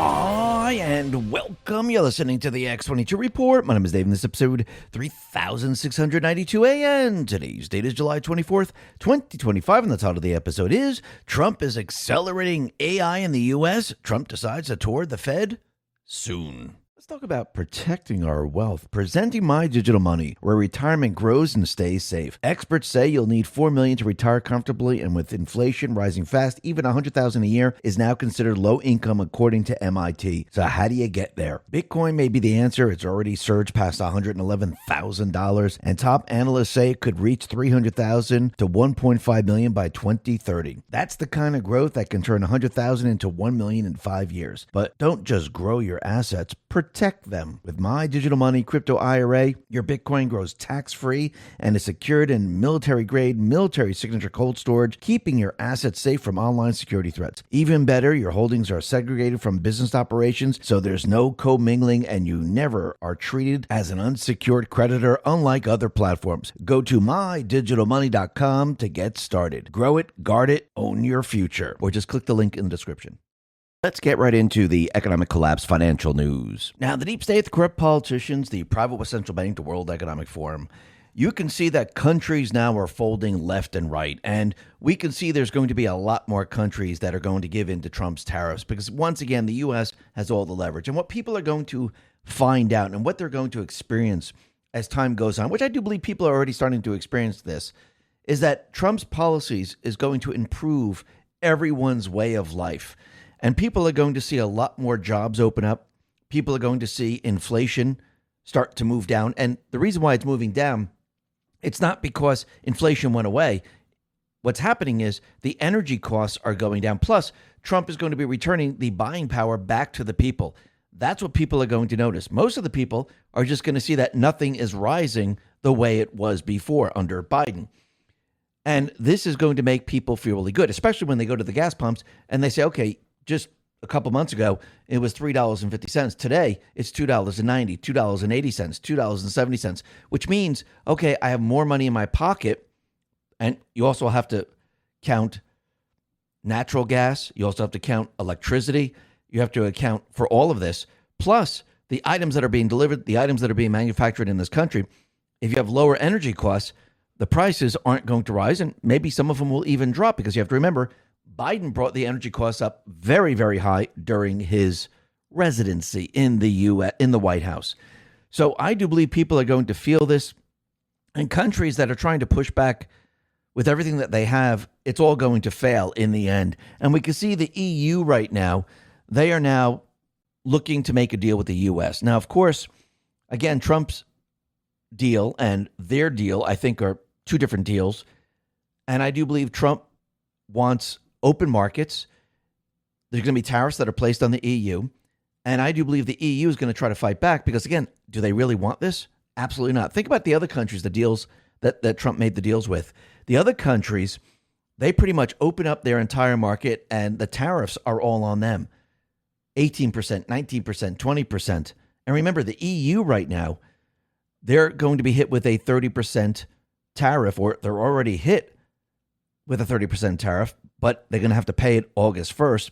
Hi, and welcome. You're listening to the X22 Report. My name is Dave, and this is episode 3692 AN. Today's date is July 24th, 2025, and the title of the episode is Trump is Accelerating AI in the U.S. Trump decides to tour the Fed soon. Let's talk about protecting our wealth, presenting My Digital Money, where retirement grows and stays safe. Experts say you'll need $4 million to retire comfortably, and with inflation rising fast, even $100,000 a year is now considered low income according to MIT. So how do you get there? Bitcoin may be the answer. It's already surged past $111,000, and top analysts say it could reach $300,000 to $1.5 million by 2030. That's the kind of growth that can turn $100,000 into $1 million in 5 years. But don't just grow your assets, protect them. With My Digital Money Crypto IRA, your Bitcoin grows tax-free and is secured in military-grade, military signature cold storage, keeping your assets safe from online security threats. Even better, your holdings are segregated from business operations, so there's no commingling and you never are treated as an unsecured creditor, unlike other platforms. Go to mydigitalmoney.com to get started. Grow it, guard it, own your future. Or just click the link in the description. Let's get right into the economic collapse financial news. Now, the deep state, the corrupt politicians, the private central bank, the World Economic Forum, you can see that countries now are folding left and right. And we can see there's going to be a lot more countries that are going to give in to Trump's tariffs because, once again, the U.S. has all the leverage. And what people are going to find out and what they're going to experience as time goes on, which I do believe people are already starting to experience this, is that Trump's policies is going to improve everyone's way of life. And people are going to see a lot more jobs open up. People are going to see inflation start to move down. And the reason why it's moving down, it's not because inflation went away. What's happening is the energy costs are going down. Plus, Trump is going to be returning the buying power back to the people. That's what people are going to notice. Most of the people are just going to see that nothing is rising the way it was before under Biden. And this is going to make people feel really good, especially when they go to the gas pumps and they say, okay, just a couple months ago, it was $3.50. Today, it's $2.90, $2.80, $2.70, which means, okay, I have more money in my pocket. And you also have to count natural gas. You also have to count electricity. You have to account for all of this, plus the items that are being delivered, the items that are being manufactured in this country. If you have lower energy costs, the prices aren't going to rise, and maybe some of them will even drop because you have to remember, Biden brought the energy costs up very, very high during his residency in the U.S., in the White House. So I do believe people are going to feel this. And countries that are trying to push back with everything that they have, it's all going to fail in the end. And we can see the EU right now, they are now looking to make a deal with the U.S. Now, of course, again, Trump's deal and their deal, I think, are two different deals. And I do believe Trump wants open markets. There's going to be tariffs that are placed on the EU. And I do believe the EU is going to try to fight back because, again, do they really want this? Absolutely not. Think about the other countries, the deals that Trump made the deals with. The other countries, they pretty much open up their entire market and the tariffs are all on them. 18%, 19%, 20%. And remember, the EU right now, they're going to be hit with a 30% tariff, or they're already hit with a 30% tariff, but they're going to have to pay it August 1st.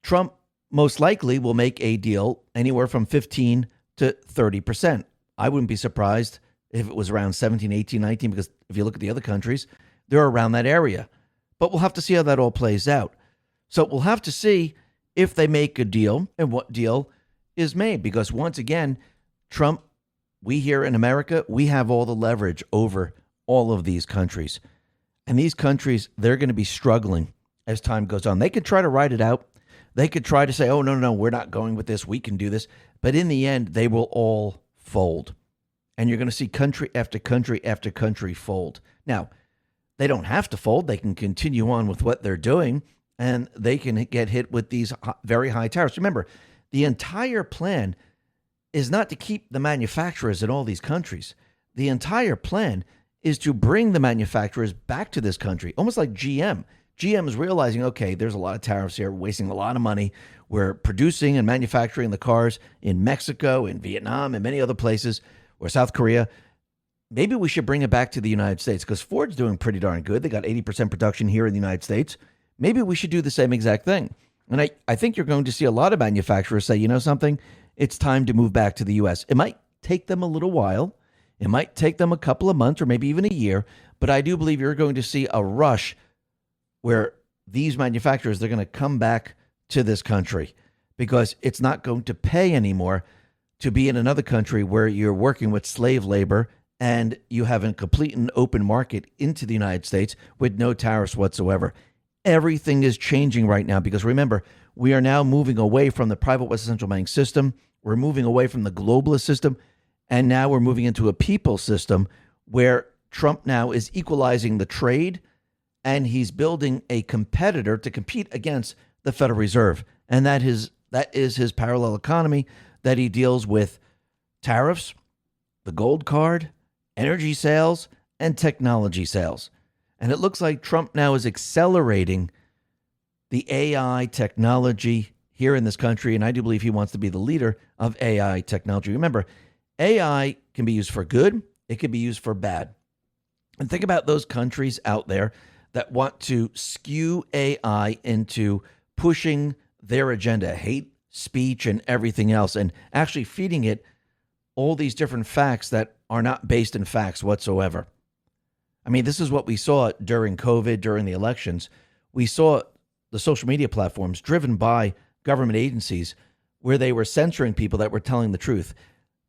Trump most likely will make a deal anywhere from 15 to 30%. I wouldn't be surprised if it was around 17, 18, 19, because if you look at the other countries, they're around that area. But we'll have to see how that all plays out. So we'll have to see if they make a deal and what deal is made, because once again, Trump, we here in America, we have all the leverage over all of these countries. And these countries, they're going to be struggling as time goes on. They could try to ride it out. They could try to say, oh, no, we're not going with this. We can do this. But in the end, they will all fold. And you're going to see country after country after country fold. Now, they don't have to fold. They can continue on with what they're doing, and they can get hit with these very high tariffs. Remember, the entire plan is not to keep the manufacturers in all these countries. The entire plan is to bring the manufacturers back to this country, almost like GM. GM is realizing, okay, there's a lot of tariffs here, we're wasting a lot of money. We're producing and manufacturing the cars in Mexico, in Vietnam, and many other places, or South Korea. Maybe we should bring it back to the United States because Ford's doing pretty darn good. They got 80% production here in the United States. Maybe we should do the same exact thing. And I think you're going to see a lot of manufacturers say, you know something, it's time to move back to the U.S. It might take them a little while. It might take them a couple of months or maybe even a year. But I do believe you're going to see a rush where these manufacturers, they're going to come back to this country because it's not going to pay anymore to be in another country where you're working with slave labor and you have a complete and open market into the United States with no tariffs whatsoever. Everything is changing right now because remember, we are now moving away from the private West central bank system. We're moving away from the globalist system. And now we're moving into a people system where Trump now is equalizing the trade and he's building a competitor to compete against the Federal Reserve. And that is his parallel economy that he deals with tariffs, the gold card, energy sales, and technology sales. And it looks like Trump now is accelerating the AI technology here in this country. And I do believe he wants to be the leader of AI technology. Remember, AI can be used for good. It can be used for bad. And think about those countries out there that want to skew AI into pushing their agenda, hate speech and everything else, and actually feeding it all these different facts that are not based in facts whatsoever. I mean, this is what we saw during COVID, during the elections. We saw the social media platforms driven by government agencies where they were censoring people that were telling the truth.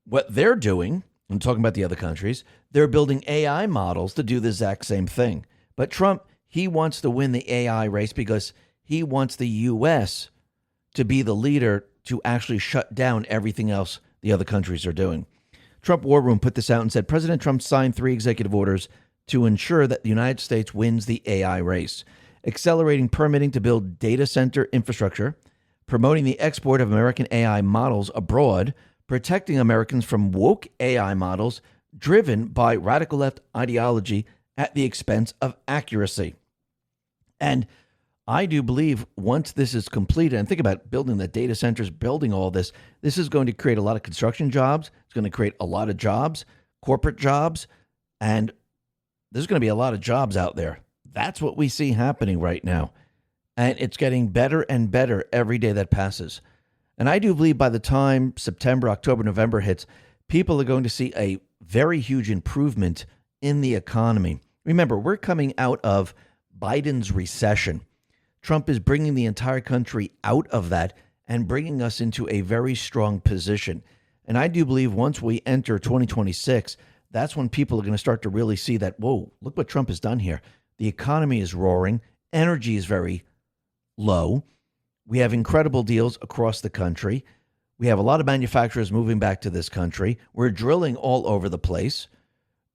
What they're doing, I'm talking about the other countries, they're building AI models to do the exact same thing. But Trump, he wants to win the AI race because he wants the U.S. to be the leader to actually shut down everything else the other countries are doing. Trump War Room put this out and said, President Trump signed 3 executive orders to ensure that the United States wins the AI race, accelerating permitting to build data center infrastructure, promoting the export of American AI models abroad, protecting Americans from woke AI models driven by radical left ideology at the expense of accuracy. And I do believe once this is completed, and think about building the data centers, building all this, this is going to create a lot of construction jobs. It's going to create a lot of jobs, corporate jobs, and there's going to be a lot of jobs out there. That's what we see happening right now. And it's getting better and better every day that passes. And I do believe by the time September, October, November hits, people are going to see a very huge improvement in the economy. Remember, we're coming out of Biden's recession. Trump is bringing the entire country out of that and bringing us into a very strong position. And I do believe once we enter 2026, that's when people are going to start to really see that, whoa, look what Trump has done here. The economy is roaring. Energy is very low. We have incredible deals across the country. We have a lot of manufacturers moving back to this country. We're drilling all over the place.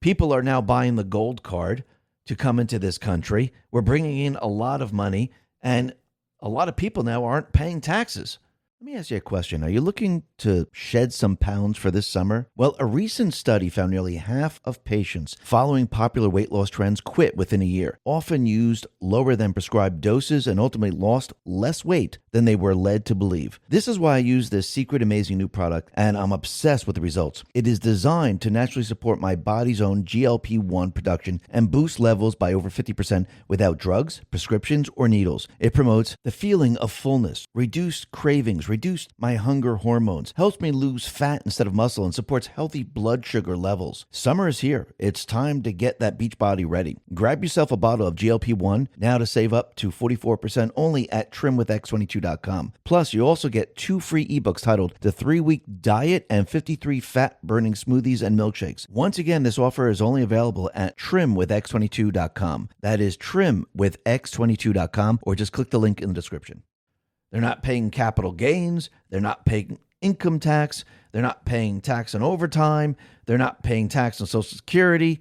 People are now buying the gold card to come into this country. We're bringing in a lot of money, and a lot of people now aren't paying taxes. Let me ask you a question. Are you looking to shed some pounds for this summer? Well, a recent study found nearly half of patients following popular weight loss trends quit within a year, often used lower than prescribed doses and ultimately lost less weight than they were led to believe. This is why I use this secret amazing new product, and I'm obsessed with the results. It is designed to naturally support my body's own GLP-1 production and boost levels by over 50% without drugs, prescriptions, or needles. It promotes the feeling of fullness, reduced cravings, reduced my hunger hormones, helps me lose fat instead of muscle, and supports healthy blood sugar levels. Summer is here. It's time to get that beach body ready. Grab yourself a bottle of GLP-1 now to save up to 44% only at trimwithx22.com. Plus, you also get 2 free ebooks titled The 3-Week Diet and 53 Fat-Burning Smoothies and Milkshakes. Once again, this offer is only available at trimwithx22.com. That is trimwithx22.com, or just click the link in the description. They're not paying capital gains. They're not paying income tax. They're not paying tax on overtime. They're not paying tax on Social Security.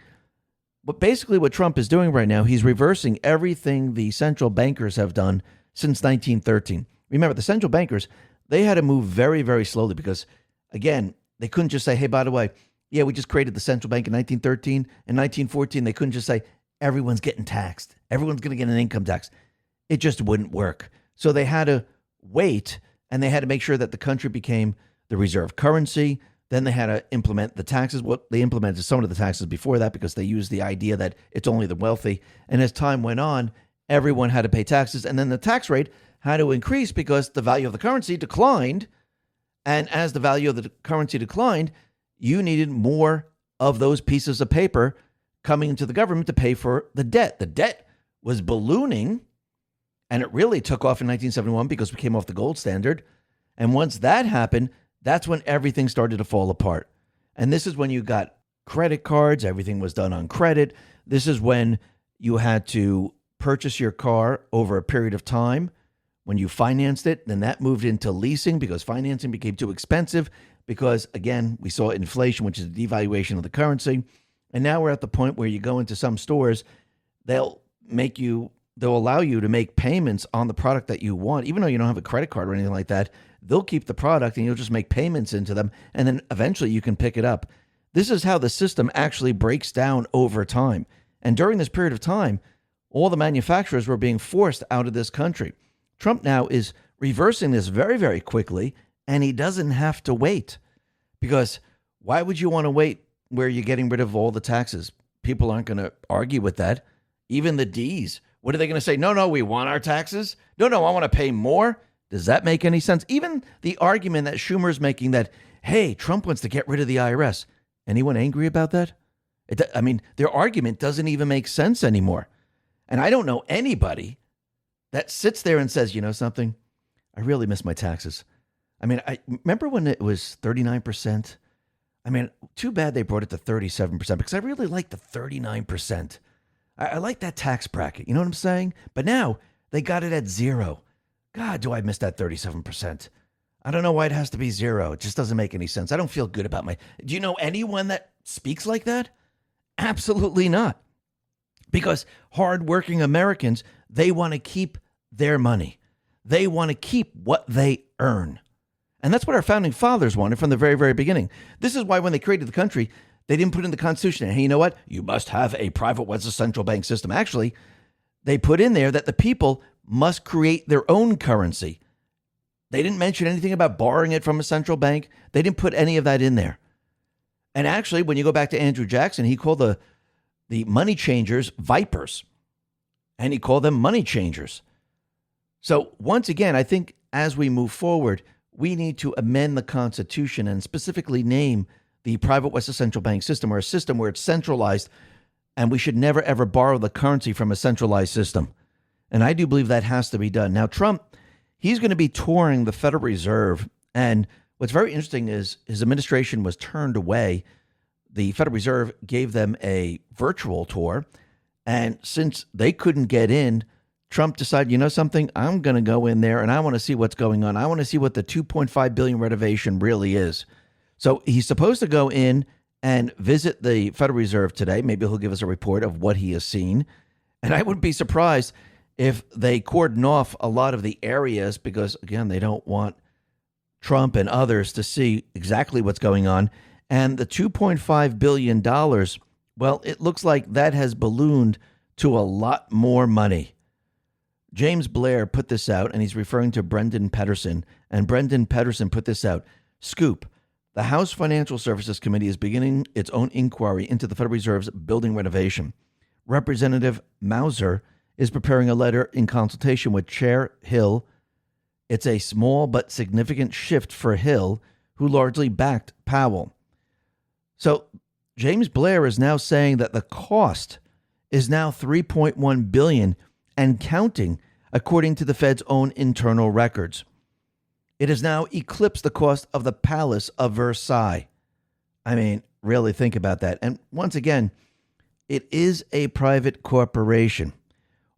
But basically what Trump is doing right now, he's reversing everything the central bankers have done since 1913. Remember, the central bankers, they had to move very, very slowly because, again, they couldn't just say, hey, by the way, yeah, we just created the central bank in 1913. In 1914, they couldn't just say, everyone's getting taxed. Everyone's going to get an income tax. It just wouldn't work. So they had to wait, and they had to make sure that the country became the reserve currency. Then they had to implement the taxes. Well, they implemented some of the taxes before that because they used the idea that it's only the wealthy. And as time went on, everyone had to pay taxes. And then the tax rate had to increase because the value of the currency declined. And as the value of the currency declined, you needed more of those pieces of paper coming into the government to pay for the debt. The debt was ballooning, and it really took off in 1971 because we came off the gold standard. And once that happened, that's when everything started to fall apart. And this is when you got credit cards. Everything was done on credit. This is when you had to purchase your car over a period of time. When you financed it, then that moved into leasing because financing became too expensive because, again, we saw inflation, which is the devaluation of the currency. And now we're at the point where you go into some stores, they'll allow you to make payments on the product that you want. Even though you don't have a credit card or anything like that, they'll keep the product and you'll just make payments into them. And then eventually you can pick it up. This is how the system actually breaks down over time. And during this period of time, all the manufacturers were being forced out of this country. Trump now is reversing this very, very quickly, and he doesn't have to wait. Because why would you want to wait where you're getting rid of all the taxes? People aren't going to argue with that. Even the D's. What are they going to say? No, we want our taxes. No, I want to pay more. Does that make any sense? Even the argument that Schumer's making that, hey, Trump wants to get rid of the IRS. Anyone angry about that? Their argument doesn't even make sense anymore. And I don't know anybody that sits there and says, you know something? I really miss my taxes. I remember when it was 39%. Too bad they brought it to 37% because I really like the 39%. I like that tax bracket. You know what I'm saying? But now they got it at zero. God, do I miss that 37%? I don't know why it has to be zero. It just doesn't make any sense. I don't feel good about do you know anyone that speaks like that? Absolutely not. Because hardworking Americans, they want to keep their money. They want to keep what they earn. And that's what our founding fathers wanted from the very, very beginning. This is why when they created the country, they didn't put in the Constitution, hey, you know what? You must have a private West central bank system. Actually, they put in there that the people must create their own currency. They didn't mention anything about borrowing it from a central bank. They didn't put any of that in there. And actually, when you go back to Andrew Jackson, he called the money changers vipers. And he called them money changers. So once again, I think as we move forward, we need to amend the Constitution and specifically name the private West central bank system or a system where it's centralized, and we should never, ever borrow the currency from a centralized system. And I do believe that has to be done. Now, Trump, he's going to be touring the Federal Reserve. And what's very interesting is his administration was turned away. The Federal Reserve gave them a virtual tour. And since they couldn't get in, Trump decided, you know something, I'm going to go in there and I want to see what's going on. I want to see what the $2.5 billion renovation really is. So he's supposed to go in and visit the Federal Reserve today. Maybe he'll give us a report of what he has seen. And I wouldn't be surprised if they cordon off a lot of the areas because, again, they don't want Trump and others to see exactly what's going on. And the $2.5 billion, well, it looks like that has ballooned to a lot more money. James Blair put this out, and he's referring to Brendan Pedersen. And Brendan Pedersen put this out. Scoop. The House Financial Services Committee is beginning its own inquiry into the Federal Reserve's building renovation. Representative Mauser is preparing a letter in consultation with Chair Hill. It's a small but significant shift for Hill, who largely backed Powell. So James Blair is now saying that the cost is now $3.1 billion and counting, according to the Fed's own internal records. It has now eclipsed the cost of the Palace of Versailles. Really think about that. And once again, it is a private corporation.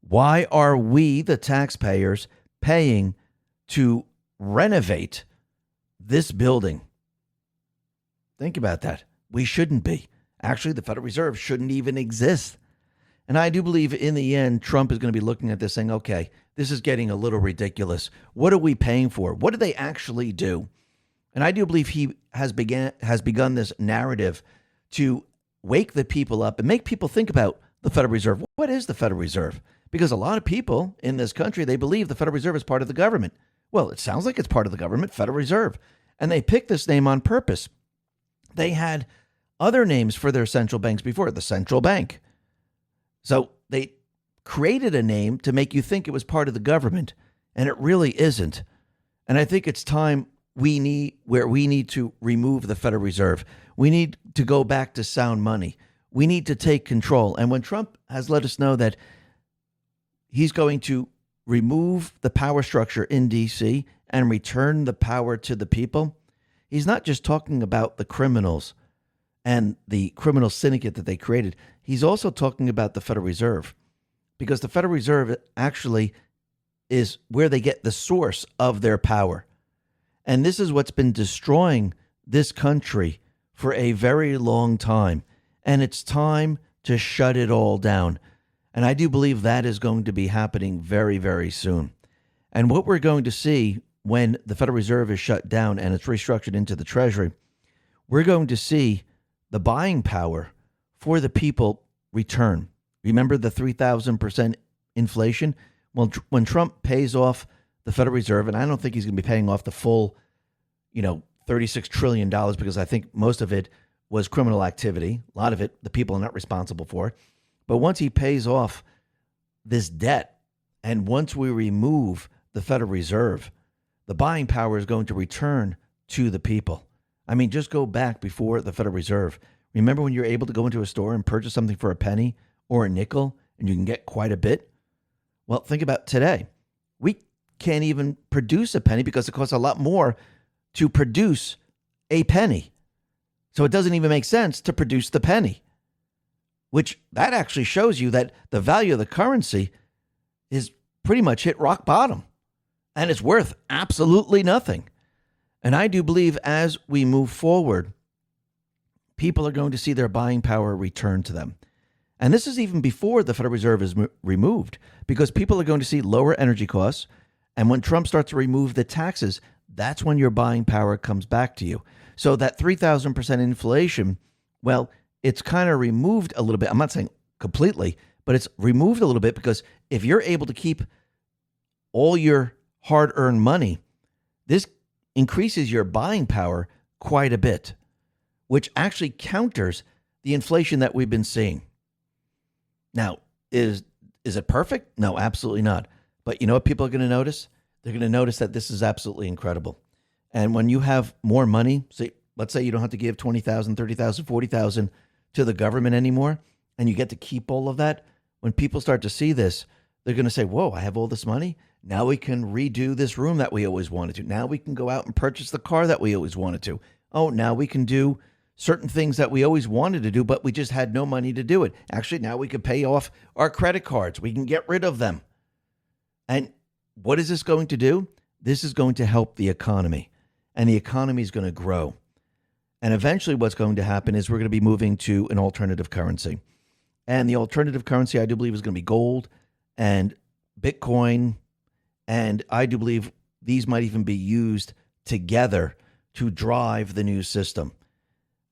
Why are we, the taxpayers, paying to renovate this building? Think about that. We shouldn't be. Actually, the Federal Reserve shouldn't even exist. And I do believe in the end, Trump is going to be looking at this saying, okay, this is getting a little ridiculous. What are we paying for? What do they actually do? And I do believe he has begun this narrative to wake the people up and make people think about the Federal Reserve. What is the Federal Reserve? Because a lot of people in this country, they believe the Federal Reserve is part of the government. Well, it sounds like it's part of the government, Federal Reserve. And they picked this name on purpose. They had other names for their central banks before, the central bank. So they created a name to make you think it was part of the government. And it really isn't. And I think it's time we need to remove the Federal Reserve. We need to go back to sound money. We need to take control. And when Trump has let us know that he's going to remove the power structure in D.C. and return the power to the people, he's not just talking about the criminals and the criminal syndicate that they created. He's also talking about the Federal Reserve, because the Federal Reserve actually is where they get the source of their power. And this is what's been destroying this country for a very long time. And it's time to shut it all down. And I do believe that is going to be happening very, very soon. And what we're going to see when the Federal Reserve is shut down and it's restructured into the Treasury, we're going to see the buying power for the people return. Remember the 3,000% inflation? Well, when Trump pays off the Federal Reserve, and I don't think he's going to be paying off the full, $36 trillion, because I think most of it was criminal activity. A lot of it, the people are not responsible for. But once he pays off this debt, and once we remove the Federal Reserve, the buying power is going to return to the people. I mean, just go back before the Federal Reserve. Remember when you're able to go into a store and purchase something for a penny or a nickel, and you can get quite a bit? Well, think about today. We can't even produce a penny because it costs a lot more to produce a penny. So it doesn't even make sense to produce the penny, which that actually shows you that the value of the currency is pretty much hit rock bottom, and it's worth absolutely nothing. And I do believe as we move forward, people are going to see their buying power return to them. And this is even before the Federal Reserve is removed, because people are going to see lower energy costs. And when Trump starts to remove the taxes, that's when your buying power comes back to you. So that 3,000% inflation, well, it's kind of removed a little bit. I'm not saying completely, but it's removed a little bit, because if you're able to keep all your hard-earned money, this increases your buying power quite a bit, which actually counters the inflation that we've been seeing. Now, is it perfect? No, absolutely not. But you know what people are going to notice? They're going to notice that this is absolutely incredible. And when you have more money, let's say you don't have to give $20,000, $30,000, $40,000 to the government anymore, and you get to keep all of that. When people start to see this, they're going to say, whoa, I have all this money. Now we can redo this room that we always wanted to. Now we can go out and purchase the car that we always wanted to. Oh, now we can do certain things that we always wanted to do, but we just had no money to do it. Actually, now we can pay off our credit cards. We can get rid of them. And what is this going to do? This is going to help the economy, and the economy is going to grow. And eventually what's going to happen is we're going to be moving to an alternative currency. And the alternative currency, I do believe, is going to be gold and Bitcoin. And I do believe these might even be used together to drive the new system.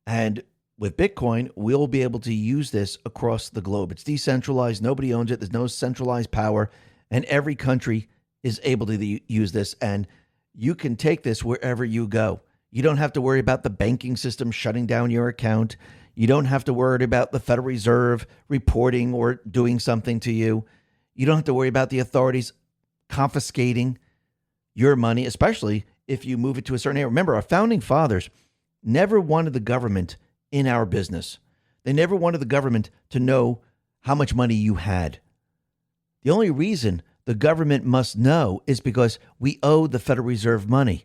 And with Bitcoin, we'll be able to use this across the globe. It's decentralized. Nobody owns it. There's no centralized power. And every country is able to use this. And you can take this wherever you go. You don't have to worry about the banking system shutting down your account. You don't have to worry about the Federal Reserve reporting or doing something to you. You don't have to worry about the authorities confiscating your money, especially if you move it to a certain area. Remember, our founding fathers never wanted the government in our business. They never wanted the government to know how much money you had. The only reason the government must know is because we owe the Federal Reserve money,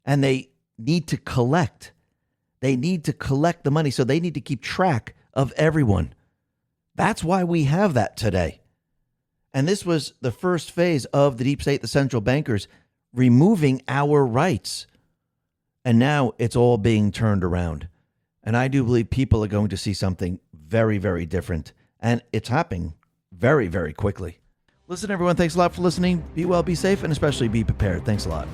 and they need to collect. They need to collect the money, so they need to keep track of everyone. That's why we have that today. And this was the first phase of the deep state, the central bankers, removing our rights. And now it's all being turned around. And I do believe people are going to see something very, very different. And it's happening very, very quickly. Listen, everyone, thanks a lot for listening. Be well, be safe, and especially be prepared. Thanks a lot.